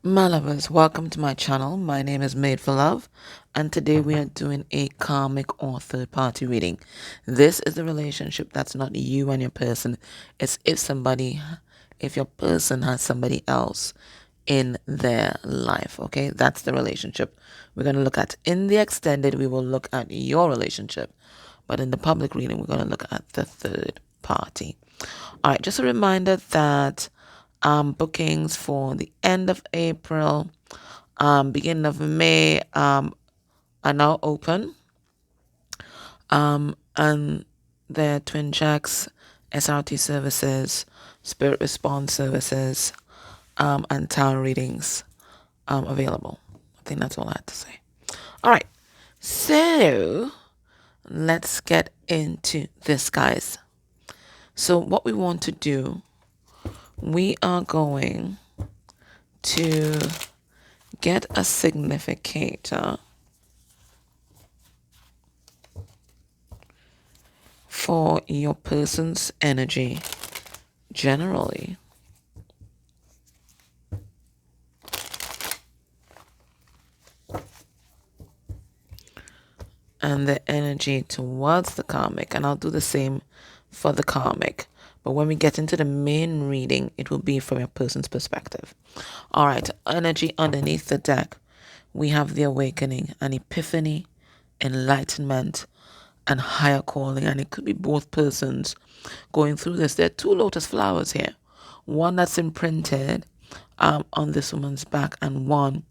My lovers, welcome to my channel. My name is Made for Love, and today we are doing a karmic or third party reading. This is the relationship that's not you and your person. It's if your person has somebody else in their life, okay? That's the relationship we're going to look at. In the extended, we will look at your relationship, but in the public reading, we're going to look at the third party. All right, just a reminder that bookings for the end of April, beginning of May are now open. And the Twin Jacks, SRT services, Spirit Response services, and tarot readings available. I think that's all I had to say. All right, so let's get into this, guys. So what we want to do, we are going to get a significator for your person's energy generally. And the energy towards the karmic. And I'll do the same for the karmic. But when we get into the main reading, it will be from your person's perspective. All right, energy underneath the deck. We have the awakening, an epiphany, enlightenment, and higher calling. And it could be both persons going through this. There are two lotus flowers here. One that's imprinted on this woman's back and one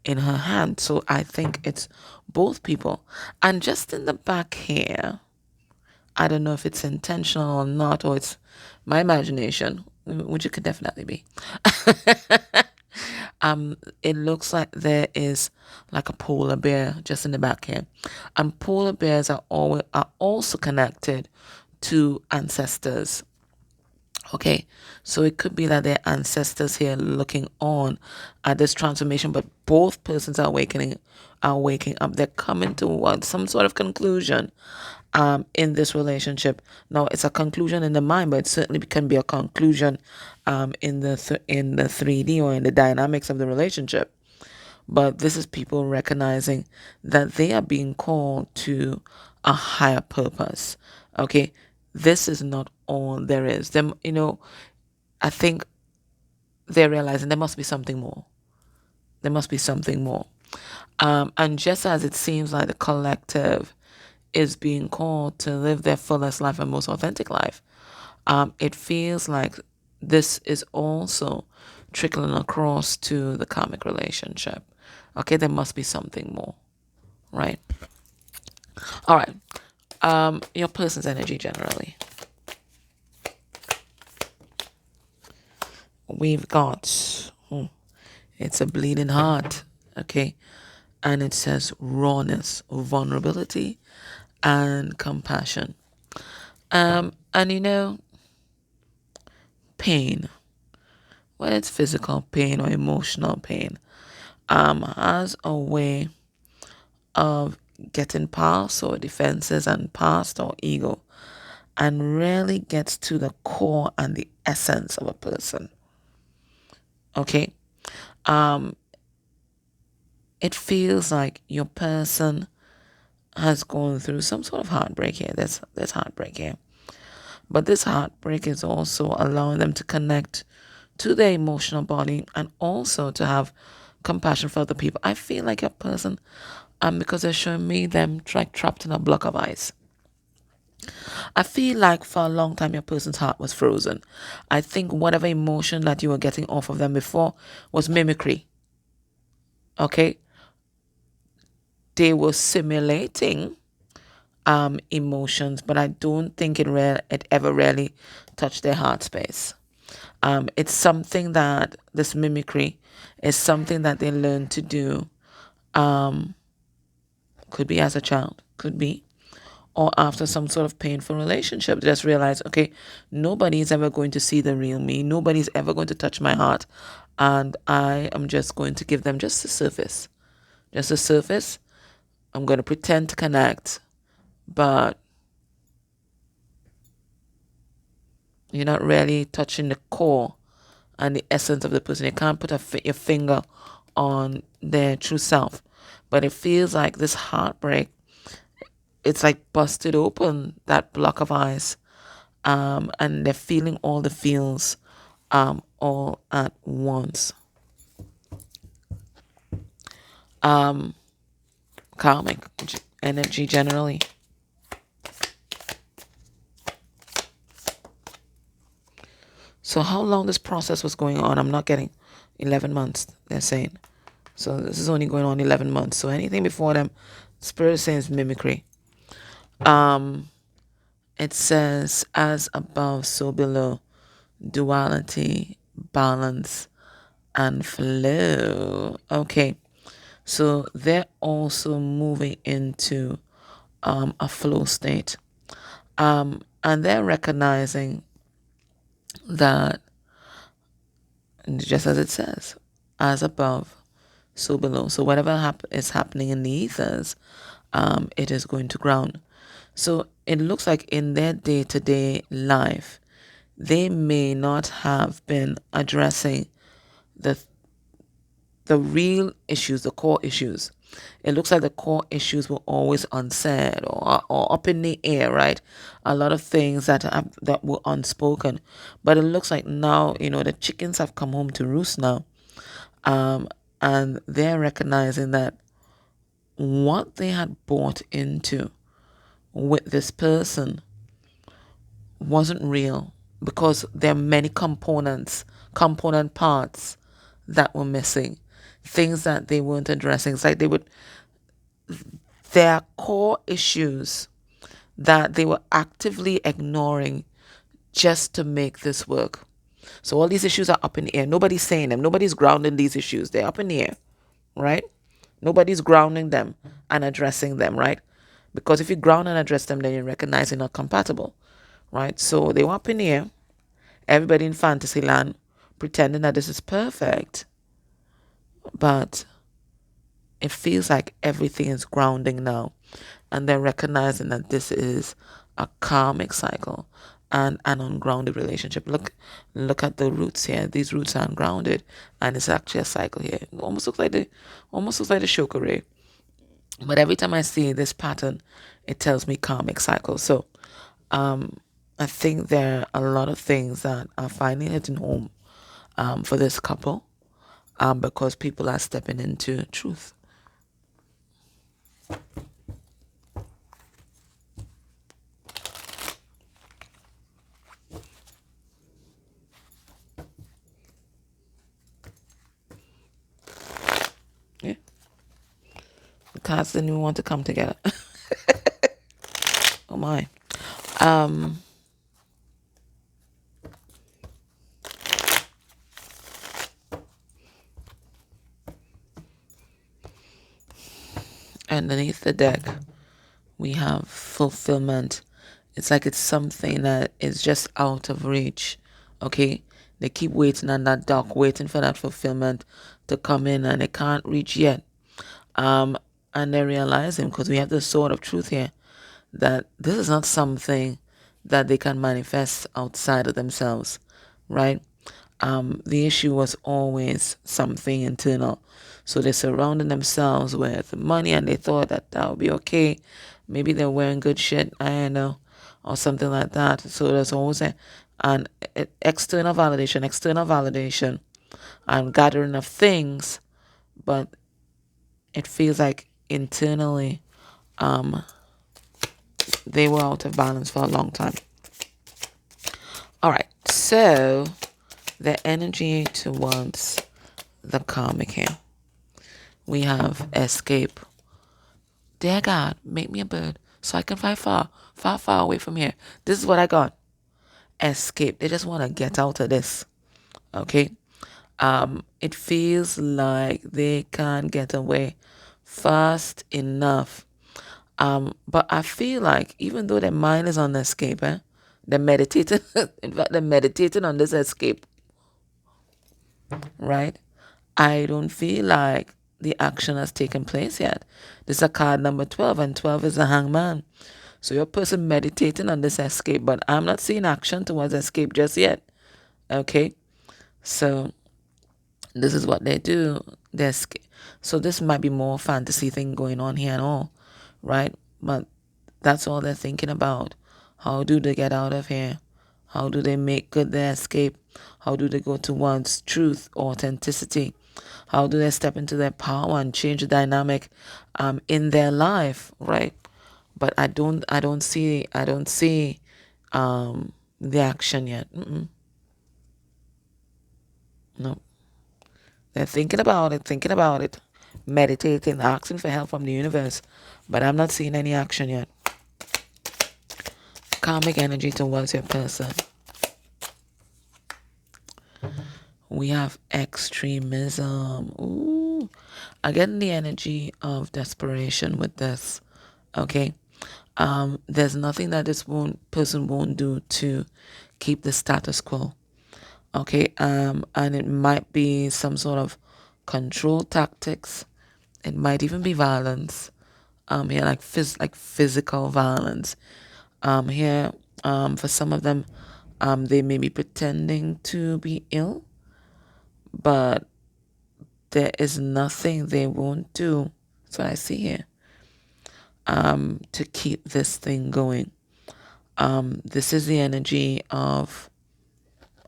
in her hand. So I think it's both people. And just in the back here, I don't know if it's intentional or not, or it's my imagination, which it could definitely be. It looks like there is like a polar bear just in the back here. And polar bears are also connected to ancestors. Okay, so it could be that their ancestors here looking on at this transformation, but both persons are waking up. They're coming towards some sort of conclusion in this relationship. Now, it's a conclusion in the mind, but it certainly can be a conclusion in the 3D or in the dynamics of the relationship. But this is people recognizing that they are being called to a higher purpose. Okay, this is not all there is. I think they're realizing there must be something more. There must be something more. And just as it seems like the collective is being called to live their fullest life and most authentic life, it feels like this is also trickling across to the karmic relationship. Okay, there must be something more, right? All right. Your person's energy generally. We've got, it's a bleeding heart, okay? And it says rawness, vulnerability, and compassion. And pain, whether it's physical pain or emotional pain, has a way of getting past our defenses and past our ego and really gets to the core and the essence of a person. Okay? It feels like your person has gone through some sort of heartbreak here. There's heartbreak here. But this heartbreak is also allowing them to connect to their emotional body and also to have compassion for other people. I feel like a person, because they're showing me them trapped in a block of ice. I feel like for a long time your person's heart was frozen. I think whatever emotion that you were getting off of them before was mimicry. Okay? They were simulating emotions, but I don't think it ever really touched their heart space. It's something that this mimicry is something that they learn to do. Could be as a child, could be, or after some sort of painful relationship. Just realize, okay, nobody's ever going to see the real me. Nobody's ever going to touch my heart, and I am just going to give them just the surface, just the surface. I'm going to pretend to connect, but you're not really touching the core and the essence of the person. You can't put your finger on their true self, but it feels like this heartbreak, it's like busted open that block of ice, and they're feeling all the feels all at once. Karmic energy generally. So how long this process was going on, I'm not getting. 11 months, they're saying. So this is only going on 11 months. So anything before them, Spirit is saying is mimicry. It says, as above, so below. Duality, balance, and flow. Okay. So they're also moving into a flow state. And they're recognizing that, just as it says, as above, so below. So whatever is happening in the ethers, it is going to ground. So it looks like in their day-to-day life, they may not have been addressing the real issues, the core issues. It looks like the core issues were always unsaid or up in the air, right? A lot of things that were unspoken. But it looks like now, the chickens have come home to roost now. And they're recognizing that what they had bought into with this person wasn't real, because there are many component parts that were missing, things that they weren't addressing. It's like there are core issues that they were actively ignoring just to make this work. So all these issues are up in the air. Nobody's saying them. Nobody's grounding these issues. They're up in the air, right? Nobody's grounding them and addressing them, right? Because if you ground and address them, then you recognize they're not compatible, right? So they were up in the air. Everybody in fantasy land pretending that this is perfect. But it feels like everything is grounding now. And they're recognizing that this is a karmic cycle and an ungrounded relationship. Look at the roots here. These roots are ungrounded, and it's actually a cycle here. It almost looks like the chakra ray. But every time I see this pattern, it tells me karmic cycle. So I think there are a lot of things that are finally hitting home for this couple, because people are stepping into truth. Yeah. The cards didn't even want to come together. Oh my. Underneath the deck, we have fulfillment. It's like it's something that is just out of reach. Okay? They keep waiting on that dock, waiting for that fulfillment to come in, and they can't reach yet. And they're realizing, because we have the sword of truth here, that this is not something that they can manifest outside of themselves, right? The issue was always something internal. So they surrounded themselves with money, and they thought that would be okay. Maybe they're wearing good shit, I don't know, or something like that. So there's always an external validation, and gathering of things, but it feels like internally they were out of balance for a long time. All right, so the energy towards the karmic here. We have escape. Dear God, make me a bird so I can fly far, far, far away from here. This is what I got. Escape. They just want to get out of this. Okay? It feels like they can't get away fast enough. But I feel like even though their mind is on the escape, they're meditating. In fact, they're meditating on this escape. Right? I don't feel like the action has taken place yet. This is a card number 12, and 12 is the hangman. So you're a person meditating on this escape, but I'm not seeing action towards escape just yet. Okay? So this is what they do. So this might be more fantasy thing going on here and all, right? But that's all they're thinking about. How do they get out of here? How do they make good their escape? How do they go towards truth, authenticity? How do they step into their power and change the dynamic in their life, right? But I don't see the action yet. No. They're thinking about it, meditating, asking for help from the universe. But I'm not seeing any action yet. Karmic energy towards your person. We have extremism. Ooh. I get the energy of desperation with this. Okay. There's nothing that person won't do to keep the status quo. Okay. And it might be some sort of control tactics. It might even be violence. Here like physical violence. Here, for some of them, they may be pretending to be ill, but there is nothing they won't do. That's what I see here. To keep this thing going. This is the energy of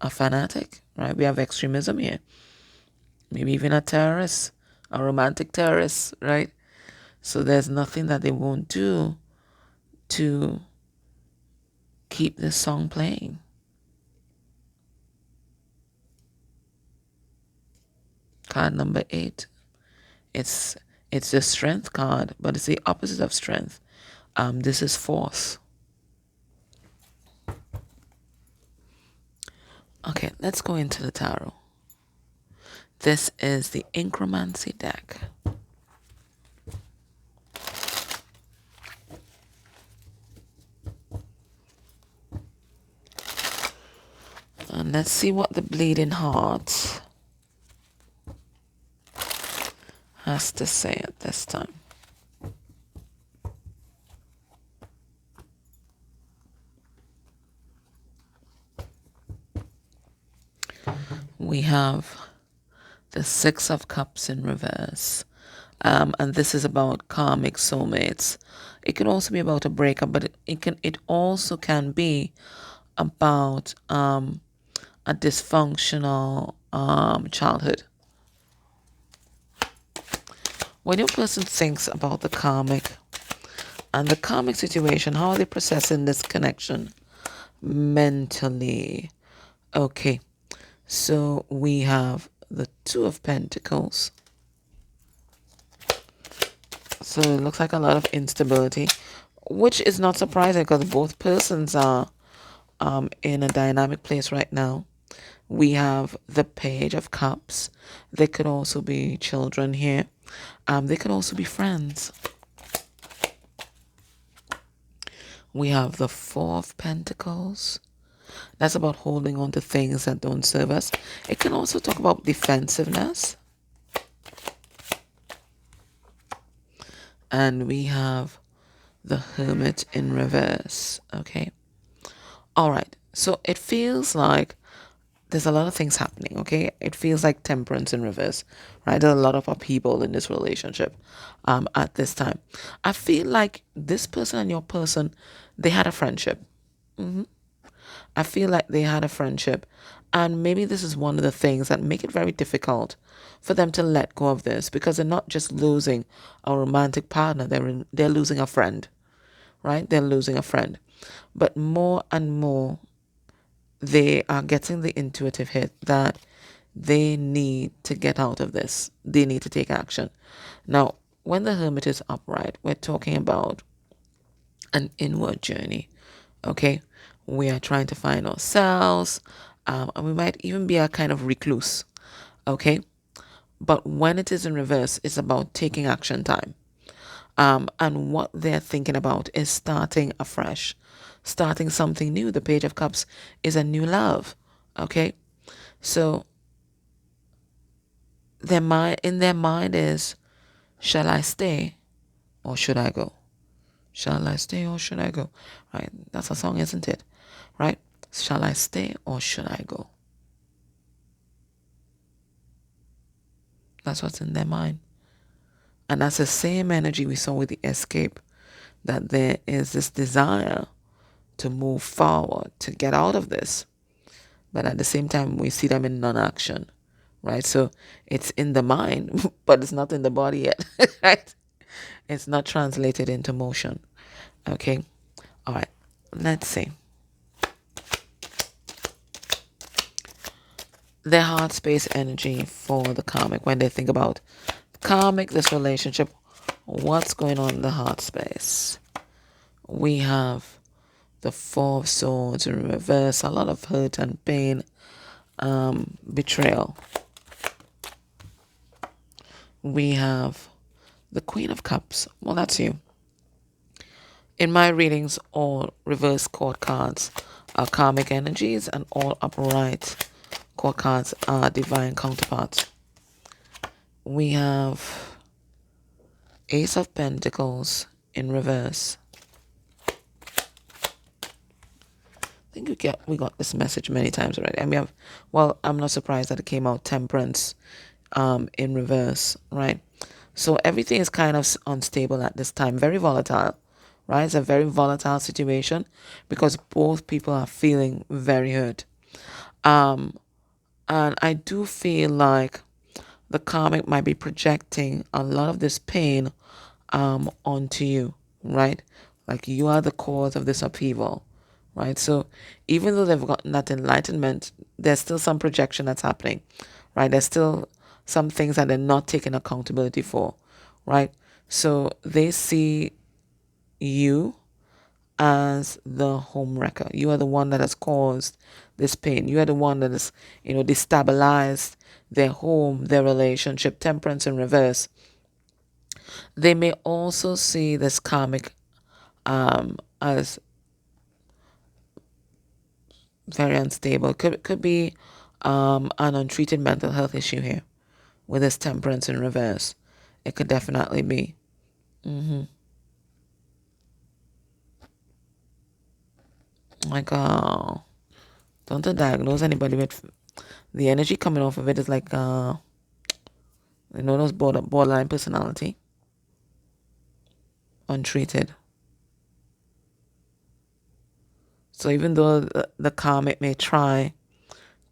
a fanatic, right? We have extremism here. Maybe even a terrorist, a romantic terrorist, right? So there's nothing that they won't do to keep this song playing. Card number 8. It's the strength card, but it's the opposite of strength. This is force. Okay, let's go into the tarot. This is the Incromancy deck. And let's see what the Bleeding Heart has to say at this time. We have the Six of Cups in reverse. And this is about karmic soulmates. It can also be about a breakup, but it also can be about a dysfunctional childhood. When your person thinks about the karmic and the karmic situation, how are they processing this connection mentally? Okay, so we have the Two of Pentacles. So it looks like a lot of instability, which is not surprising because both persons are in a dynamic place right now. We have the Page of Cups. They could also be children here. They could also be friends. We have the Four of Pentacles. That's about holding on to things that don't serve us. It can also talk about defensiveness. And we have the Hermit in reverse. Okay. All right. So it feels like there's a lot of things happening, okay? It feels like Temperance in reverse, right? There's a lot of upheaval in this relationship at this time. I feel like this person and your person, they had a friendship. I feel like they had a friendship. And maybe this is one of the things that make it very difficult for them to let go of this because they're not just losing a romantic partner, they're losing a friend, right? They're losing a friend. But more and more, they are getting the intuitive hit that they need to get out of this. They need to take action. Now, when the Hermit is upright, we're talking about an inward journey. Okay? We are trying to find ourselves, and we might even be a kind of recluse. Okay? But when it is in reverse, it's about taking action time. And what they're thinking about is starting afresh, starting something new. The Page of Cups is a new love. Okay? So in their mind is, shall I stay or should I go? Shall I stay or should I go? Right? That's a song, isn't it? Right? Shall I stay or should I go? That's what's in their mind. And that's the same energy we saw with the escape, that there is this desire to move forward, to get out of this. But at the same time, we see them in non-action, right? So it's in the mind, but it's not in the body yet, right? It's not translated into motion. Okay. All right. Let's see. Their heart space energy for the karmic, when they think about karmic, this relationship, what's going on in the heart space? We have the Four of Swords in reverse, a lot of hurt and pain, betrayal. We have the Queen of Cups. Well, that's you. In my readings, all reverse court cards are karmic energies, and all upright court cards are divine counterparts. We have Ace of Pentacles in reverse. I think we got this message many times already. And we have, well, I'm not surprised that it came out Temperance in reverse, right? So everything is kind of unstable at this time, very volatile, right? It's a very volatile situation because both people are feeling very hurt. And I do feel like the karmic might be projecting a lot of this pain onto you, right? Like you are the cause of this upheaval, right? So even though they've gotten that enlightenment, there's still some projection that's happening, right? There's still some things that they're not taking accountability for, right? So they see you as the home wrecker. You are the one that has caused this pain. You are the one that has, destabilized their home, their relationship. Temperance in reverse. They may also see this karmic as very unstable. Could be an untreated mental health issue here with this temperance in reverse. It could definitely be. Like, don't diagnose anybody with the energy coming off of it is like, those borderline personality, untreated. So even though the karmic may try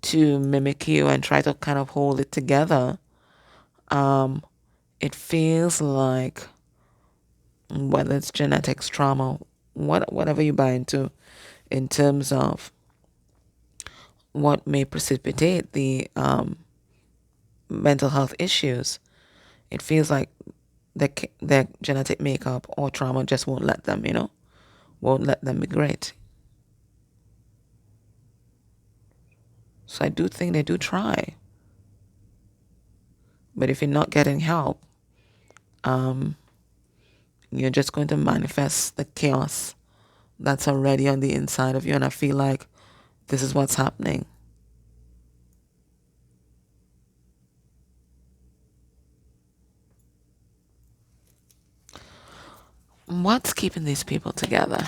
to mimic you and try to kind of hold it together, it feels like, whether it's genetics, trauma, whatever you buy into, in terms of what may precipitate the mental health issues, it feels like their genetic makeup or trauma just won't let them, won't let them be great. So I do think they do try. But if you're not getting help, you're just going to manifest the chaos that's already on the inside of you. And I feel like this is what's happening. What's keeping these people together?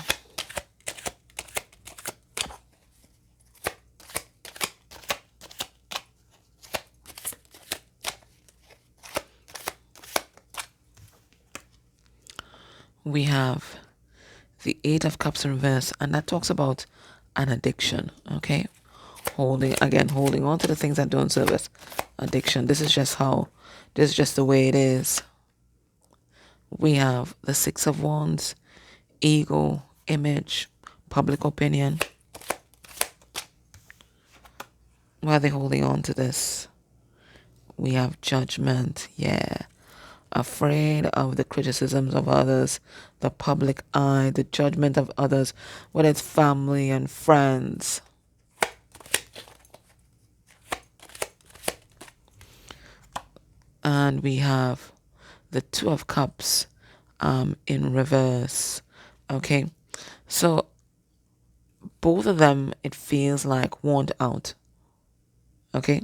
We have the Eight of Cups in reverse, and that talks about an addiction, okay? Holding on to the things that don't serve us. Addiction. This is just the way it is. We have the Six of Wands, ego, image, public opinion. Why are they holding on to this? We have judgment, yeah. Afraid of the criticisms of others, the public eye, the judgment of others, whether it's family and friends. And we have the Two of Cups in reverse. Okay, so both of them, it feels like, want out. Okay,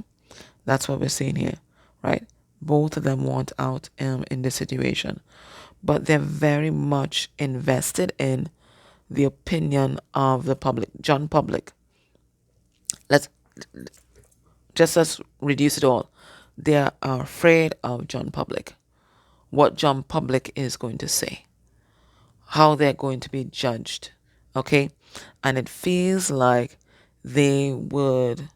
that's what we're seeing here, right? Both of them want out in this situation, but they're very much invested in the opinion of the public, John Public. Let's reduce it all. They are afraid of John Public, what John Public is going to say, how they're going to be judged. Okay? And it feels like they would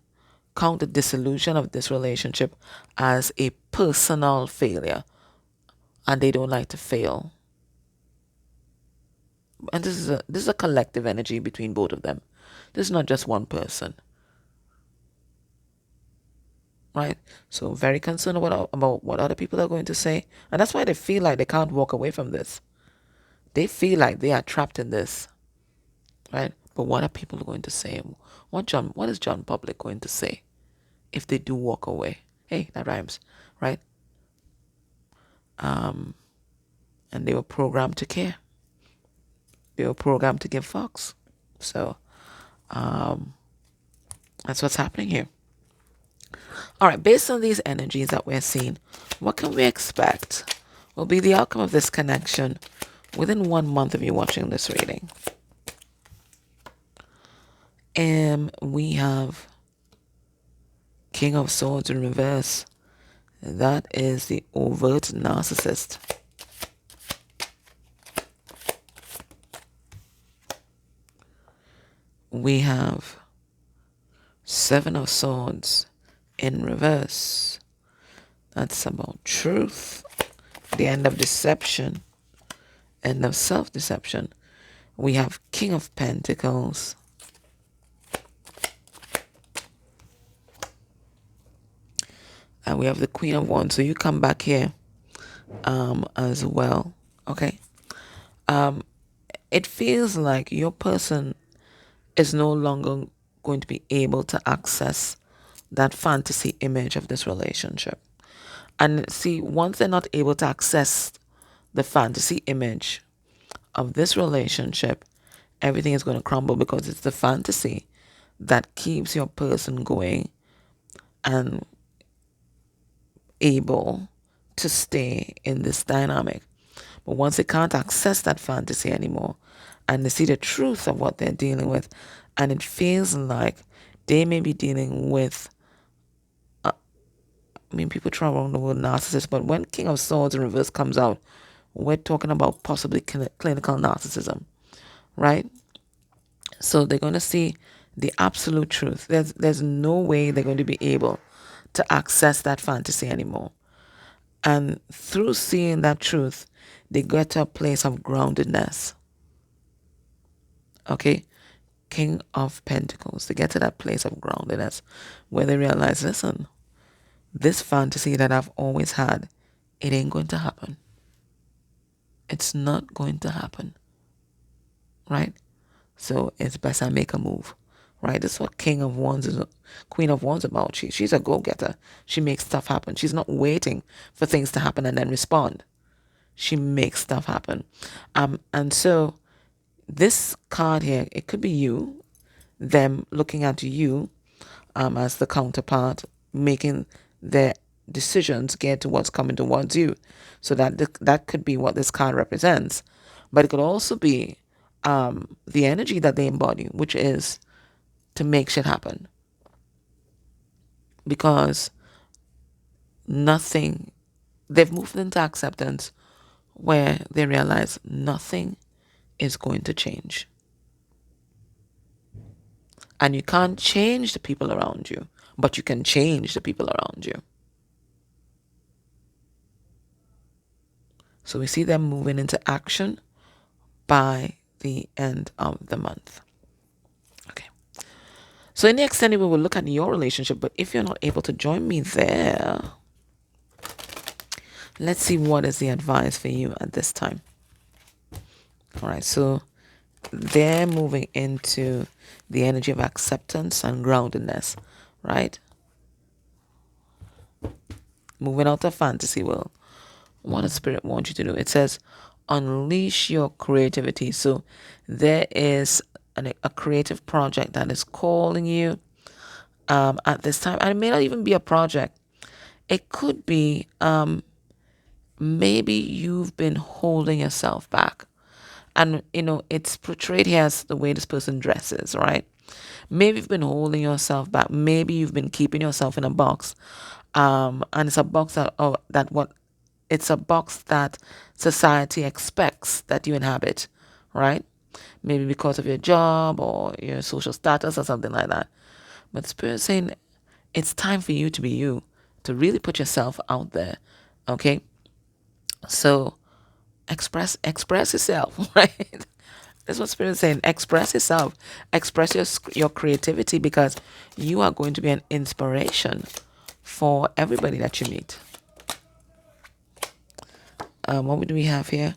count the dissolution of this relationship as a personal failure, and they don't like to fail. And this is a collective energy between both of them. This is not just one person, right? So very concerned about what other people are going to say, and that's why they feel like they can't walk away from this. They feel like they are trapped in this, right? But what are people going to say? What is John Public going to say if they do walk away? Hey, that rhymes, right? And they were programmed to care. They were programmed to give fucks. So that's what's happening here. All right, based on these energies that we're seeing, what can we expect will be the outcome of this connection within 1 month of you watching this reading? And we have King of Swords in reverse. That is the overt narcissist. We have Seven of Swords in reverse. That's about truth, the end of deception, end of self-deception. We have King of Pentacles. And we have the Queen of Wands. So you come back here as well. Okay. It feels like your person is no longer going to be able to access that fantasy image of this relationship. And see, once they're not able to access the fantasy image of this relationship, everything is going to crumble, because it's the fantasy that keeps your person going and able to stay in this dynamic. But once they can't access that fantasy anymore, and they see the truth of what they're dealing with, and it feels like they may be dealing with, people throw around the word narcissist, but when King of Swords in reverse comes out, we're talking about possibly clinical narcissism, right? So they're going to see the absolute truth. There's no way they're going to be able to access that fantasy anymore. And through seeing that truth, they get to a place of groundedness. Okay? King of Pentacles. They get to that place of groundedness where they realize, listen, this fantasy that I've always had, it ain't going to happen. It's not going to happen. Right? So it's best I make a move. Right? This is what King of Wands is, Queen of Wands about. She's a go-getter. She makes stuff happen. She's not waiting for things to happen and then respond. She makes stuff happen. And so this card here, it could be you, them looking at you as the counterpart, making their decisions geared to what's coming towards you. So that could be what this card represents. But it could also be the energy that they embody, which is to make shit happen. Because they've moved into acceptance where they realize nothing is going to change. And you can't change the people around you, but you can change the people around you. So we see them moving into action by the end of the month. Okay. So in the extended, we will look at your relationship, but if you're not able to join me there, let's see what is the advice for you at this time. All right, so they're moving into the energy of acceptance and groundedness, right? Moving out of fantasy world. What does Spirit want you to do? It says, unleash your creativity. So there is a creative project that is calling you at this time. And it may not even be a project. It could be maybe you've been holding yourself back. And, it's portrayed here as the way this person dresses, right? Maybe you've been holding yourself back. Maybe you've been keeping yourself in a box. And it's a box it's a box that society expects that you inhabit, right? Maybe because of your job or your social status or something like that. But Spirit is saying it's time for you to be you, to really put yourself out there. Okay? So express yourself, right? That's what Spirit is saying. Express yourself. Express your creativity, because you are going to be an inspiration for everybody that you meet. What do we have here?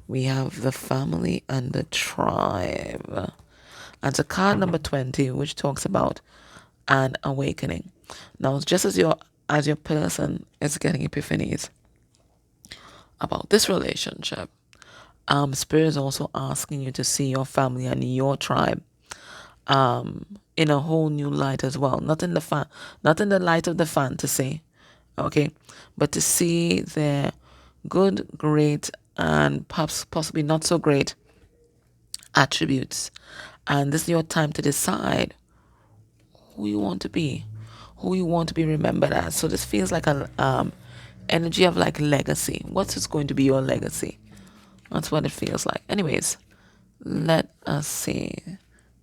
We have the family and the tribe. And so card number 20, which talks about an awakening. Now, just as your person is getting epiphanies about this relationship, Spirit is also asking you to see your family and your tribe in a whole new light as well. Not in the light of the fantasy, okay, but to see their good, great, and perhaps possibly not so great attributes. And this is your time to decide who you want to be, who you want to be remembered as. So this feels like a energy of like legacy. What's is going to be your legacy? That's what it feels like. Anyways, let us see.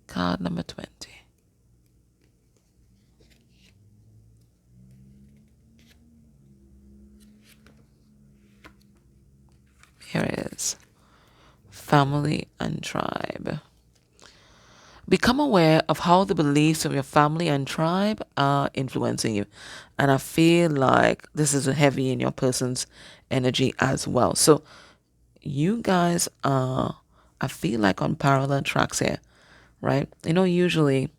Card number 20. Here it is. Family and tribe. Become aware of how the beliefs of your family and tribe are influencing you. And I feel like this is heavy in your person's energy as well. So you guys are, I feel like, on parallel tracks here, right? Usually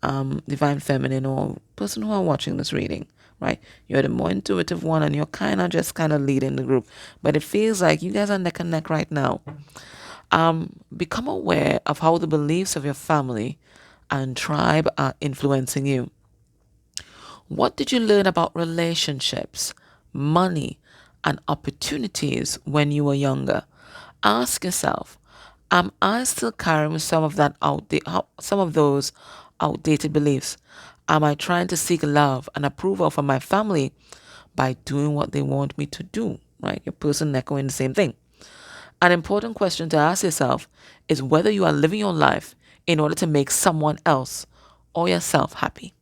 divine feminine or person who are watching this reading, right? You're the more intuitive one and you're kind of leading the group. But it feels like you guys are neck and neck right now. Become aware of how the beliefs of your family and tribe are influencing you. What did you learn about relationships, money, and opportunities when you were younger? Ask yourself, am I still carrying some of those outdated beliefs? Am I trying to seek love and approval from my family by doing what they want me to do? Right? Your person echoing the same thing. An important question to ask yourself is whether you are living your life in order to make someone else or yourself happy.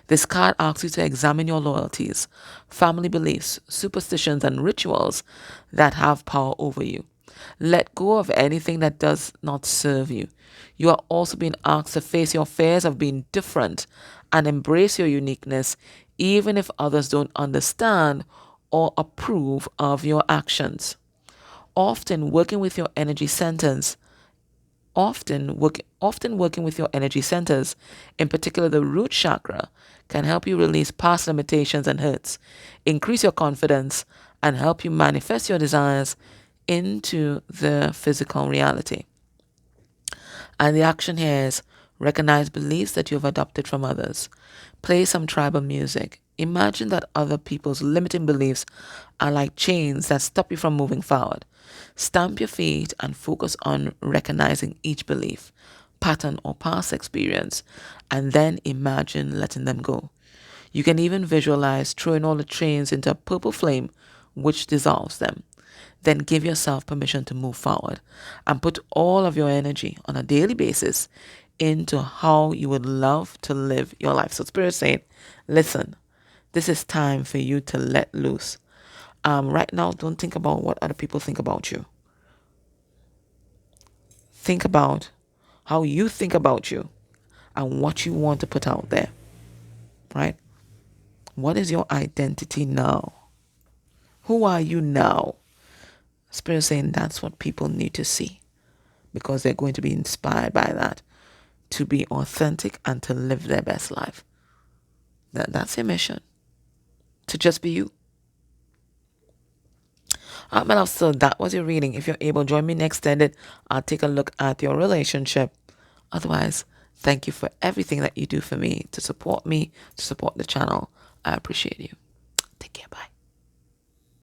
This card asks you to examine your loyalties, family beliefs, superstitions, and rituals that have power over you. Let go of anything that does not serve you. You are also being asked to face your fears of being different and embrace your uniqueness, even if others don't understand or approve of your actions. Often working with your energy centers often working with your energy centers, in particular the root chakra, can help you release past limitations and hurts, increase your confidence, and help you manifest your desires into the physical reality. And the action here is recognize beliefs that you have adopted from others. Play some tribal music. Imagine that other people's limiting beliefs are like chains that stop you from moving forward. Stamp your feet and focus on recognizing each belief, pattern, or past experience, and then imagine letting them go. You can even visualize throwing all the chains into a purple flame which dissolves them. Then give yourself permission to move forward and put all of your energy on a daily basis into how you would love to live your life. So Spirit is saying, listen, this is time for you to let loose. Right now, don't think about what other people think about you. Think about how you think about you and what you want to put out there, right? What is your identity now? Who are you now? Spirit is saying that's what people need to see, because they're going to be inspired by that to be authentic and to live their best life. That's your mission, to just be you. My love, so that was your reading. If you're able, join me next extended. I'll take a look at your relationship. Otherwise, thank you for everything that you do for me, to support the channel. I appreciate you. Take care. Bye.